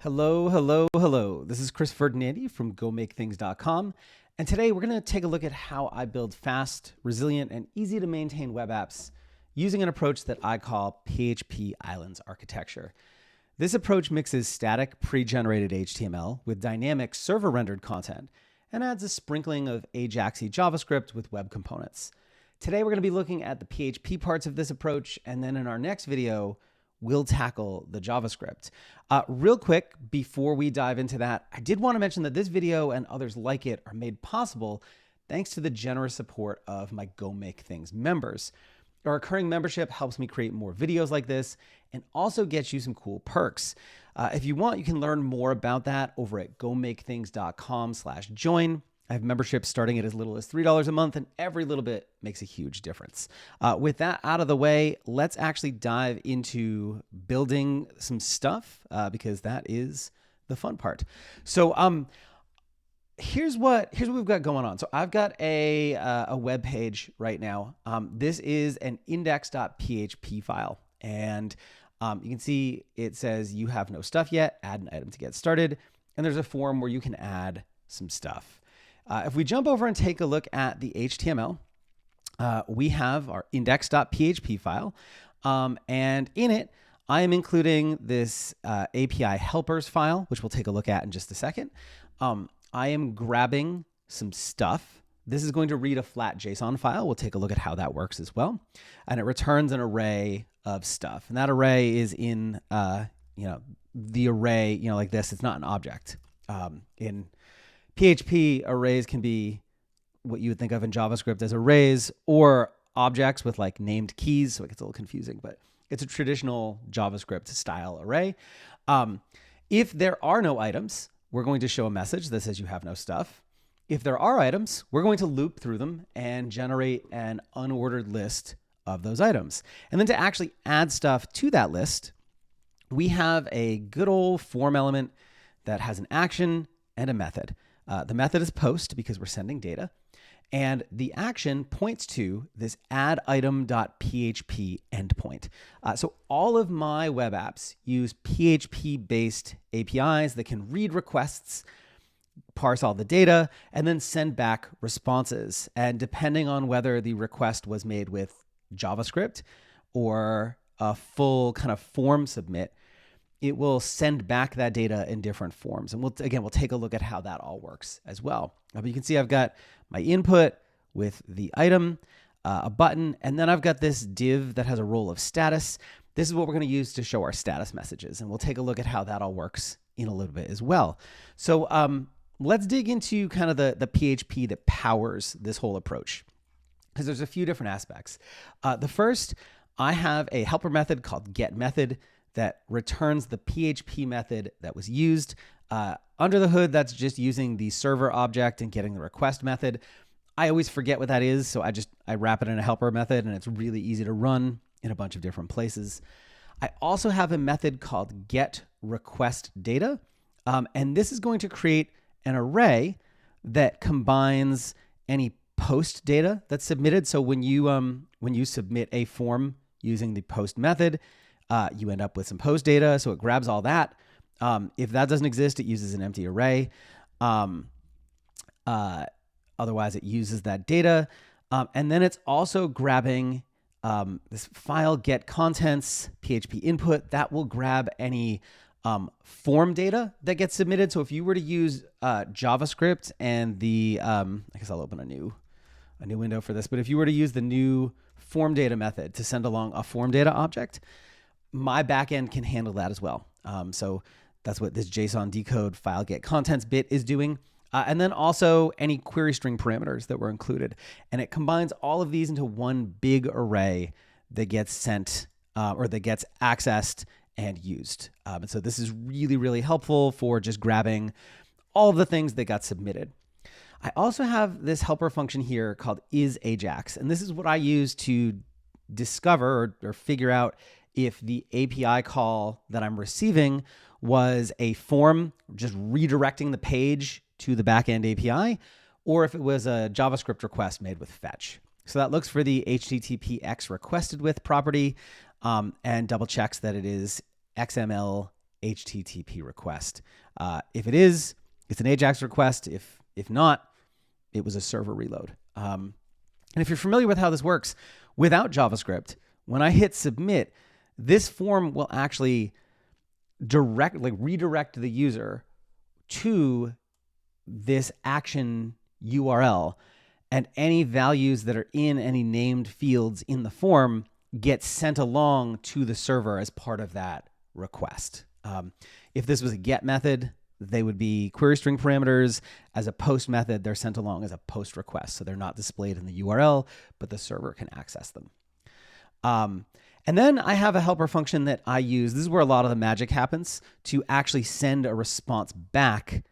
Hello, hello, hello. This is Chris Ferdinandi from GoMakeThings.com. And today we're going to take a look at how I build fast, resilient, and easy to maintain web apps using an approach that I call PHP Islands Architecture. This approach mixes static, pre-generated HTML with dynamic server-rendered content and adds a sprinkling of Ajaxy JavaScript with web components. Today we're going to be looking at the PHP parts of this approach, and then in our next video, we'll tackle the JavaScript. Real quick, before we dive into that, I did want to mention that this video and others like it are made possible thanks to the generous support of my Go Make Things members. Our recurring membership helps me create more videos like this and also gets you some cool perks. If you want, you can learn more about that over at gomakethings.com/join. I have memberships starting at as little as $3 a month, and every little bit makes a huge difference. With that out of the way, let's actually dive into building some stuff because that is the fun part. So here's what we've got going on. So I've got a web page right now. This is an index.php file, and you can see it says you have no stuff yet. Add an item to get started, and there's a form where you can add some stuff. If we jump over and take a look at the HTML, we have our index.php file, and in it, I am including this API Helpers file, which we'll take a look at in just a second. I am grabbing some stuff. This is going to read a flat JSON file. We'll take a look at how that works as well. And it returns an array of stuff. And that array is in, the array, like this. It's not an object. In PHP, arrays can be what you would think of in JavaScript as arrays or objects with like named keys, so it gets a little confusing, but it's a traditional JavaScript style array. If there are no items, we're going to show a message that says you have no stuff. If there are items, we're going to loop through them and generate an unordered list of those items. And then to actually add stuff to that list, we have a good old form element that has an action and a method. The method is post because we're sending data, and the action points to this additem.php endpoint. So all of my web apps use PHP-based APIs that can read requests, parse all the data, and then send back responses. And depending on whether the request was made with JavaScript or a full kind of form submit, it will send back that data in different forms. And we'll take a look at how that all works as well. But you can see I've got my input with the item, a button, and then I've got this div that has a role of status. This is what we're going to use to show our status messages. And we'll take a look at how that all works in a little bit as well. So let's dig into kind of the PHP that powers this whole approach, because there's a few different aspects. The first, I have a helper method called getMethod that returns the PHP method that was used. Under the hood, that's just using the server object and getting the request method. I always forget what that is, so I wrap it in a helper method, and it's really easy to run in a bunch of different places. I also have a method called getRequestData, and this is going to create an array that combines any post data that's submitted. So when you submit a form using the post method, you end up with some post data, so it grabs all that. If that doesn't exist, it uses an empty array. Otherwise, it uses that data. And then it's also grabbing this file get contents, PHP input, that will grab any form data that gets submitted. So if you were to use JavaScript and the, I guess I'll open a new window for this, but if you were to use the new form data method to send along a form data object, my backend can handle that as well. So that's what this JSON decode file get contents bit is doing. And then also any query string parameters that were included. And it combines all of these into one big array that gets sent or that gets accessed and used. And so this is really, really helpful for just grabbing all of the things that got submitted. I also have this helper function here called isAjax. And this is what I use to discover or figure out if the API call that I'm receiving was a form just redirecting the page to the backend API, or if it was a JavaScript request made with fetch. So that looks for the HTTPX requested with property and double checks that it is XML HTTP request. If it is, it's an AJAX request. If not, it was a server reload. And if you're familiar with how this works, without JavaScript, when I hit submit, this form will actually redirect the user to this action URL, and any values that are in any named fields in the form get sent along to the server as part of that request. If this was a get method, they would be query string parameters. As a post method, they're sent along as a post request. So they're not displayed in the URL, but the server can access them. And then I have a helper function that I use. This is where a lot of the magic happens, to actually send a response back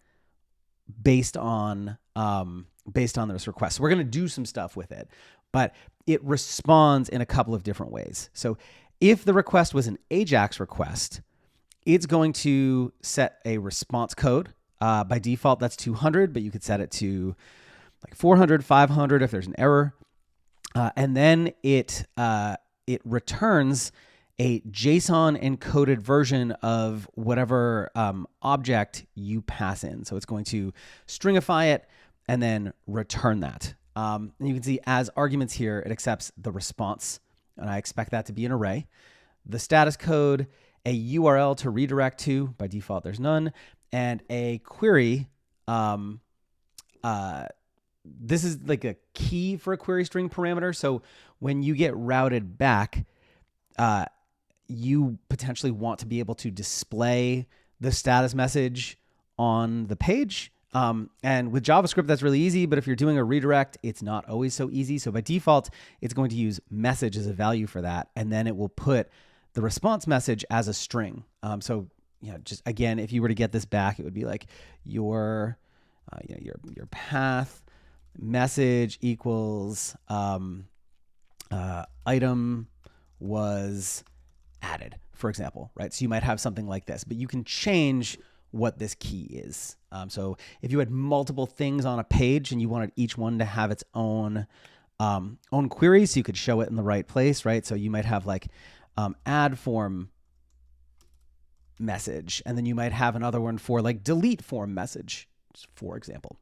based on this request. So we're going to do some stuff with it, but it responds in a couple of different ways. So if the request was an AJAX request, it's going to set a response code. By default, that's 200, but you could set it to like 400, 500 if there's an error. And then it returns a JSON encoded version of whatever object you pass in. So it's going to stringify it and then return that. And you can see as arguments here, it accepts the response, and I expect that to be an array. The status code, a URL to redirect to, by default there's none, and a query. This is like a key for a query string parameter. So when you get routed back, you potentially want to be able to display the status message on the page. And with JavaScript, that's really easy, but if you're doing a redirect, it's not always so easy. So by default, it's going to use message as a value for that, and then it will put the response message as a string. So just again, if you were to get this back, it would be like your path message equals item was added, for example, right? So you might have something like this, but you can change what this key is. So if you had multiple things on a page and you wanted each one to have its own query, so you could show it in the right place, right? So you might have like add form message, and then you might have another one for like delete form message, for example.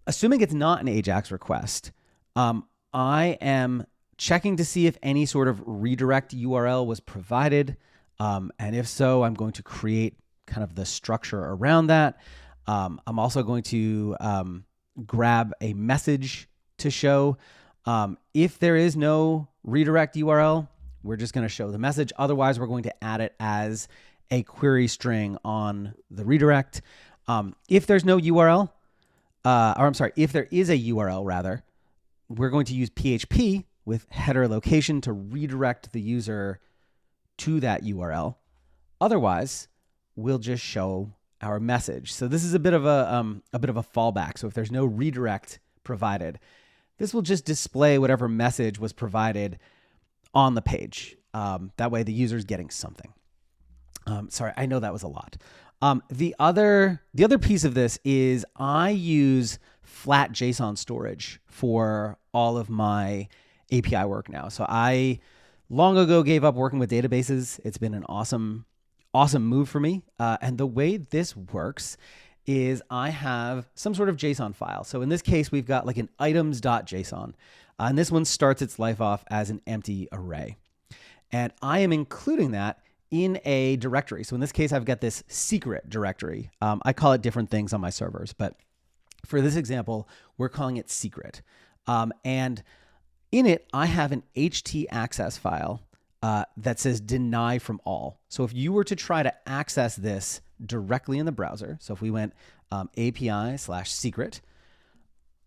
Assuming it's not an AJAX request, I am checking to see if any sort of redirect URL was provided. And if so, I'm going to create kind of the structure around that. I'm also going to grab a message to show. If there is no redirect URL, we're just going to show the message. Otherwise, we're going to add it as a query string on the redirect. If there's no URL, if there is a URL rather, we're going to use PHP with header location to redirect the user to that URL. Otherwise, we'll just show our message. So this is a bit of a fallback. So if there's no redirect provided, this will just display whatever message was provided on the page. That way the user's getting something. Sorry, I know that was a lot. The other piece of this is I use flat JSON storage for all of my API work now. So I long ago gave up working with databases. It's been an awesome move for me. And the way this works is I have some sort of JSON file. So in this case, we've got like an items.json. And this one starts its life off as an empty array. And I am including that in a directory. So in this case, I've got this secret directory. I call it different things on my servers, but for this example, we're calling it secret. And in it, I have an htaccess file that says deny from all. So if you were to try to access this directly in the browser, so if we went API/secret,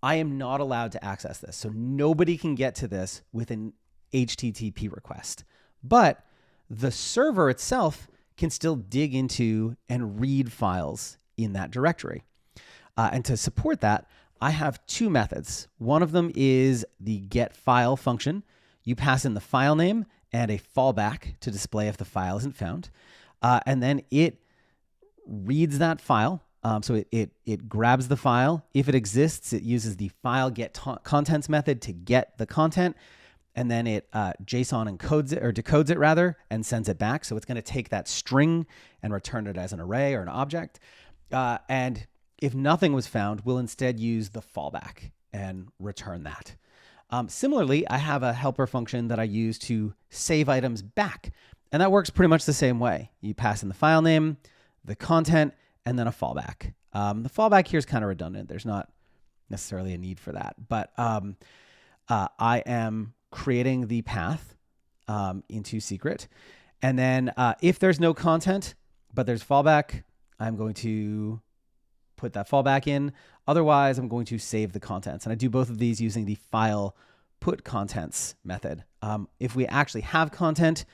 I am not allowed to access this. So nobody can get to this with an HTTP request. But the server itself can still dig into and read files in that directory. And to support that, I have two methods. One of them is the getFile function. You pass in the file name and a fallback to display if the file isn't found. And then it reads that file. So it grabs the file. If it exists, it uses the file get contents method to get the content. and then it JSON encodes it, or decodes it rather, and sends it back. So it's going to take that string and return it as an array or an object. And if nothing was found, we'll instead use the fallback and return that. Similarly, I have a helper function that I use to save items back. And that works pretty much the same way. You pass in the file name, the content, and then a fallback. The fallback here is kind of redundant. There's not necessarily a need for that. But I am creating the path into secret. And then if there's no content, but there's fallback, I'm going to put that fallback in. Otherwise, I'm going to save the contents. And I do both of these using the file put contents method. If we actually have content,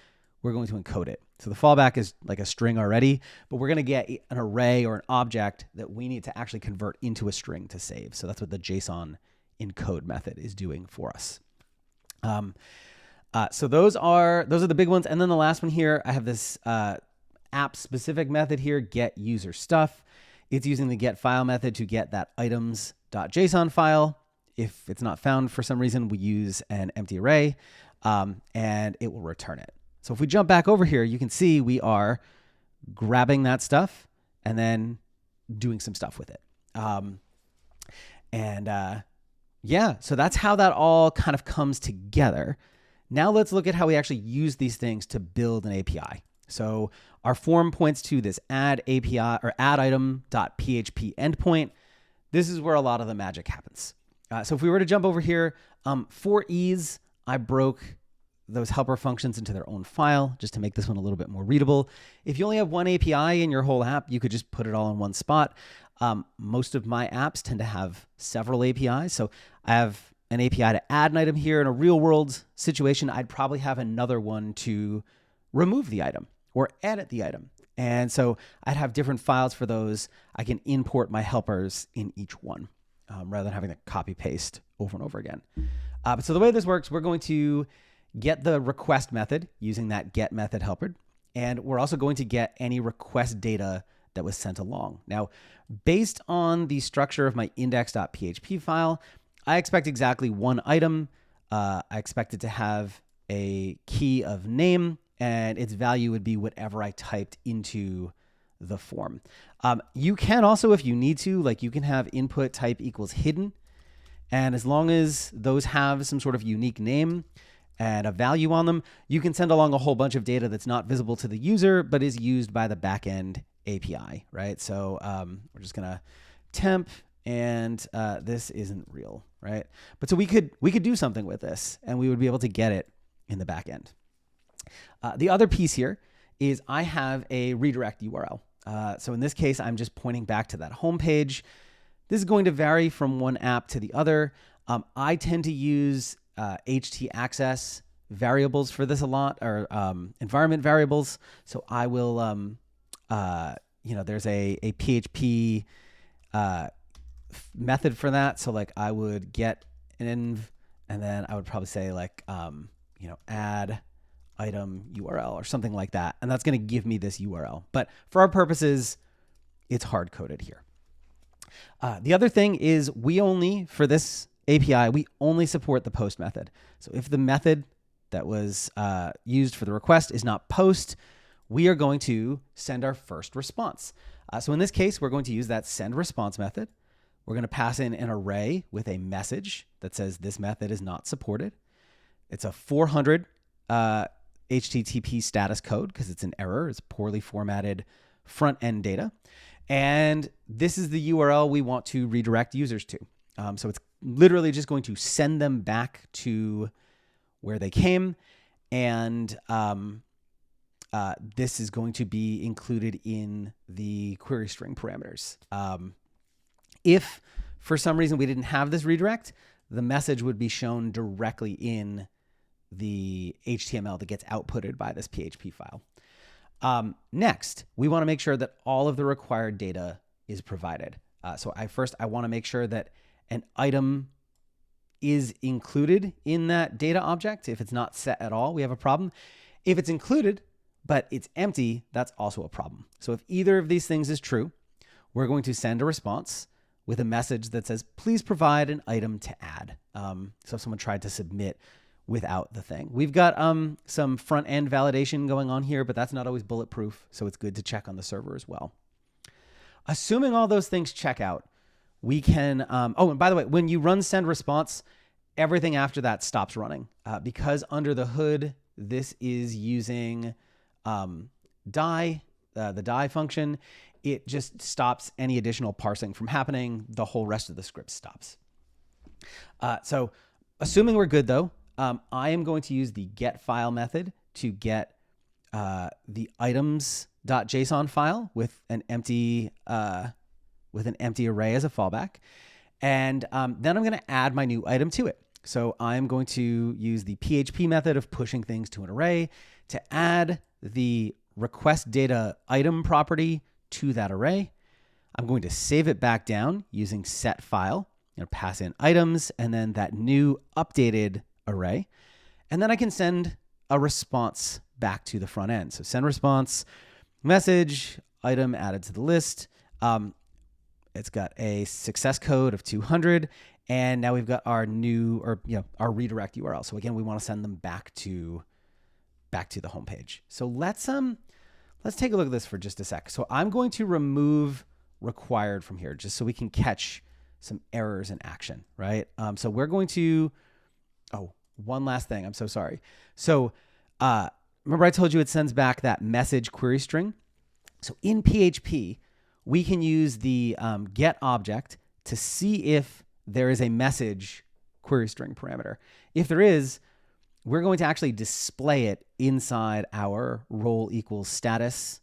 we're going to encode it. So the fallback is like a string already, but we're going to get an array or an object that we need to actually convert into a string to save. So that's what the JSON encode method is doing for us. So those are the big ones. And then the last one here, I have this app specific method here, get user stuff. It's using the get file method to get that items.json file. If it's not found for some reason, we use an empty array, and it will return it. So if we jump back over here, you can see we are grabbing that stuff and then doing some stuff with it. Yeah, so that's how that all kind of comes together. Now let's look at how we actually use these things to build an API. So our form points to this add API or add item.php endpoint. This is where a lot of the magic happens. So if we were to jump over here, for ease, I broke those helper functions into their own file just to make this one a little bit more readable. If you only have one API in your whole app, you could just put it all in one spot. Most of my apps tend to have several APIs. So I have an API to add an item here. In a real world situation, I'd probably have another one to remove the item or edit the item. And so I'd have different files for those. I can import my helpers in each one rather than having to copy paste over and over again. So the way this works, we're going to get the request method using that get method helper. And we're also going to get any request data that was sent along. Now, based on the structure of my index.php file, I expect exactly one item. I expect it to have a key of name, and its value would be whatever I typed into the form. You can also, if you need to, like you can have input type equals hidden. And as long as those have some sort of unique name and a value on them, you can send along a whole bunch of data that's not visible to the user, but is used by the backend API, right? So we're just gonna temp, and this isn't real, right? But so we could do something with this, and we would be able to get it in the backend. The other piece here is I have a redirect URL. So in this case, I'm just pointing back to that home page. This is going to vary from one app to the other. I tend to use htaccess variables for this a lot, or environment variables. So I will, there's a PHP method for that. So like I would get an env, and then I would probably say like, add item URL or something like that. And that's going to give me this URL. But for our purposes, it's hard coded here. The other thing is for this API, we only support the post method. So if the method that was used for the request is not post, we are going to send our first response. So in this case, we're going to use that send response method. We're going to pass in an array with a message that says this method is not supported. It's a 400 HTTP status code because it's an error. It's poorly formatted front end data. And this is the URL we want to redirect users to. So it's literally just going to send them back to where they came. And this is going to be included in the query string parameters. If for some reason we didn't have this redirect, the message would be shown directly in the HTML that gets outputted by this PHP file. Next, we want to make sure that all of the required data is provided. So I want to make sure that an item is included in that data object. If it's not set at all, we have a problem. If it's included, but it's empty, that's also a problem. So if either of these things is true, we're going to send a response with a message that says, please provide an item to add. So if someone tried to submit without the thing. We've got some front end validation going on here, but that's not always bulletproof. So it's good to check on the server as well. Assuming all those things check out, we can, oh, and by the way, when you run send response, everything after that stops running because under the hood, this is using die, the die function. It just stops any additional parsing from happening. The whole rest of the script stops. So assuming we're good though, I am going to use the get file method to get the items.json file with an empty array as a fallback. And then I'm going to add my new item to it. So I'm going to use the PHP method of pushing things to an array to add the request data item property to that array. I'm going to save it back down using set file and pass in items and then that new updated array. And then I can send a response back to the front end. So send response, message, item added to the list. It's got a success code of 200. And now we've got our new, or our redirect URL. So again, we want to send them back to the home page. So let's take a look at this for just a sec. So I'm going to remove required from here just so we can catch some errors in action, right? So we're going to, one last thing. I'm so sorry. So remember I told you it sends back that message query string. So in PHP, we can use the get object to see if there is a message query string parameter. If there is, we're going to actually display it inside our role equals status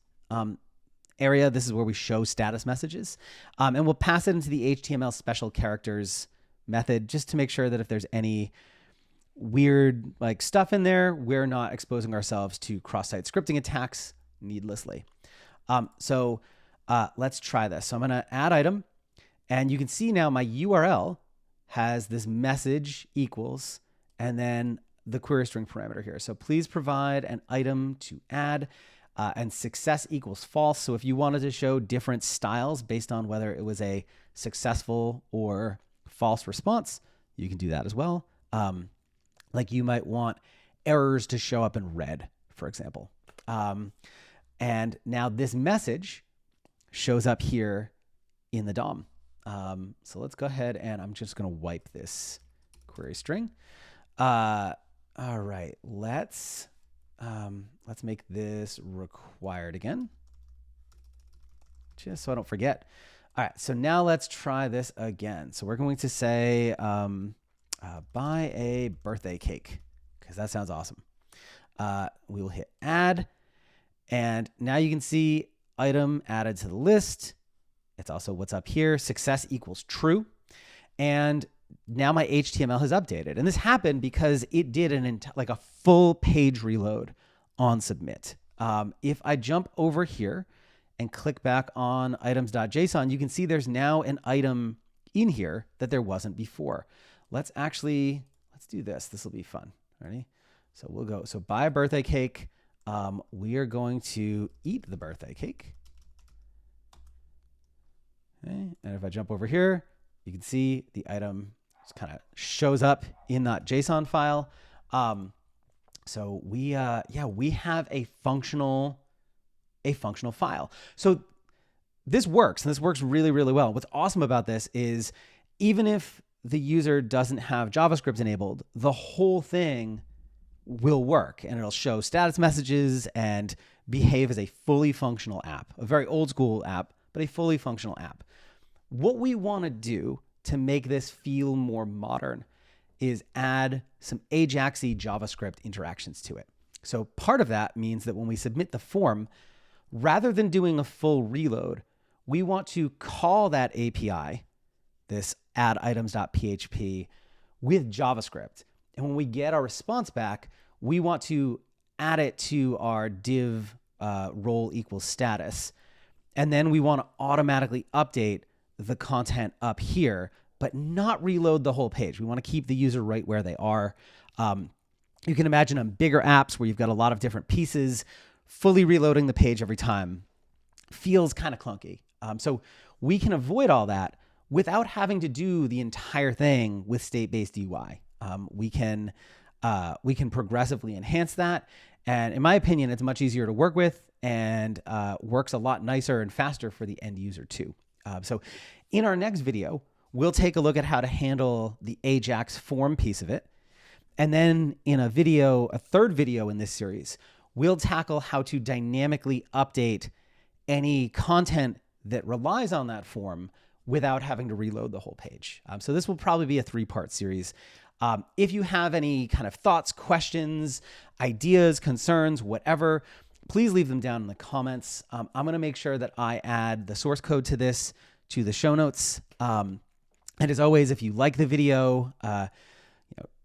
area. This is where we show status messages. And we'll pass it into the HTML special characters method just to make sure that if there's any weird stuff in there, we're not exposing ourselves to cross-site scripting attacks needlessly. So let's try this. So I'm going to add item. And you can see now my URL has this message equals and then the query string parameter here. So please provide an item to add and success equals false. So if you wanted to show different styles based on whether it was a successful or false response, you can do that as well. Like you might want errors to show up in red, for example. And now this message shows up here in the DOM. So let's go ahead and I'm just going to wipe this query string. All right, let's make this required again, just so I don't forget. All right, so now let's try this again. So we're going to say buy a birthday cake because that sounds awesome. We will hit add, and now you can see item added to the list. It's also what's up here. Success equals true. And now my HTML has updated. And this happened because it did a full page reload on submit. If I jump over here and click back on items.json, you can see there's now an item in here that there wasn't before. Let's do this. This will be fun. Ready? So we'll go. So buy a birthday cake. We are going to eat the birthday cake. Okay. And if I jump over here, you can see the item just kind of shows up in that JSON file. So we have a functional file. So this works, and this works really, really well. What's awesome about this is even if the user doesn't have JavaScript enabled, the whole thing will work, and it'll show status messages and behave as a fully functional app, a very old school app, but a fully functional app. What we want to do to make this feel more modern is add some Ajaxy JavaScript interactions to it. So part of that means that when we submit the form, rather than doing a full reload, we want to call that API, this add items.php, with JavaScript. And when we get our response back, we want to add it to our div role equals status. And then we want to automatically update the content up here, but not reload the whole page. We want to keep the user right where they are. You can imagine on bigger apps where you've got a lot of different pieces, fully reloading the page every time feels kind of clunky. So we can avoid all that without having to do the entire thing with state-based UI. We can we can progressively enhance that. And in my opinion, it's much easier to work with and works a lot nicer and faster for the end user too. So in our next video, we'll take a look at how to handle the Ajax form piece of it. And then in a third video in this series, we'll tackle how to dynamically update any content that relies on that form without having to reload the whole page. So this will probably be a 3-part series. If you have any kind of thoughts, questions, ideas, concerns, whatever, please leave them down in the comments. I'm going to make sure that I add the source code to this to the show notes. And as always, if you like the video,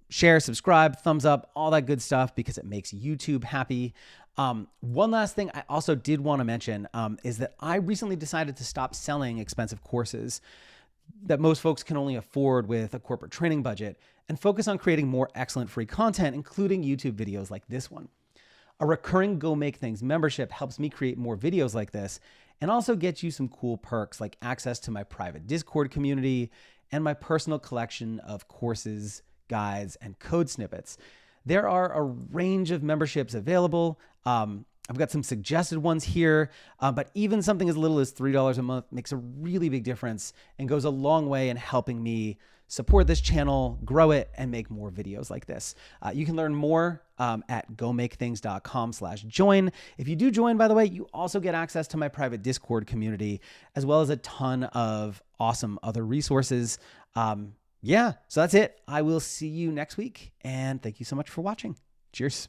share, subscribe, thumbs up, all that good stuff, because it makes YouTube happy. One last thing I also did want to mention is that I recently decided to stop selling expensive courses that most folks can only afford with a corporate training budget and focus on creating more excellent free content, including YouTube videos like this one. A recurring Go Make Things membership helps me create more videos like this and also gets you some cool perks like access to my private Discord community and my personal collection of courses, guides, and code snippets. There are a range of memberships available. I've got some suggested ones here, but even something as little as $3 a month makes a really big difference and goes a long way in helping me support this channel, grow it, and make more videos like this. You can learn more at gomakethings.com/join. If you do join, by the way, you also get access to my private Discord community, as well as a ton of awesome other resources. Yeah, so that's it. I will see you next week, and thank you so much for watching. Cheers.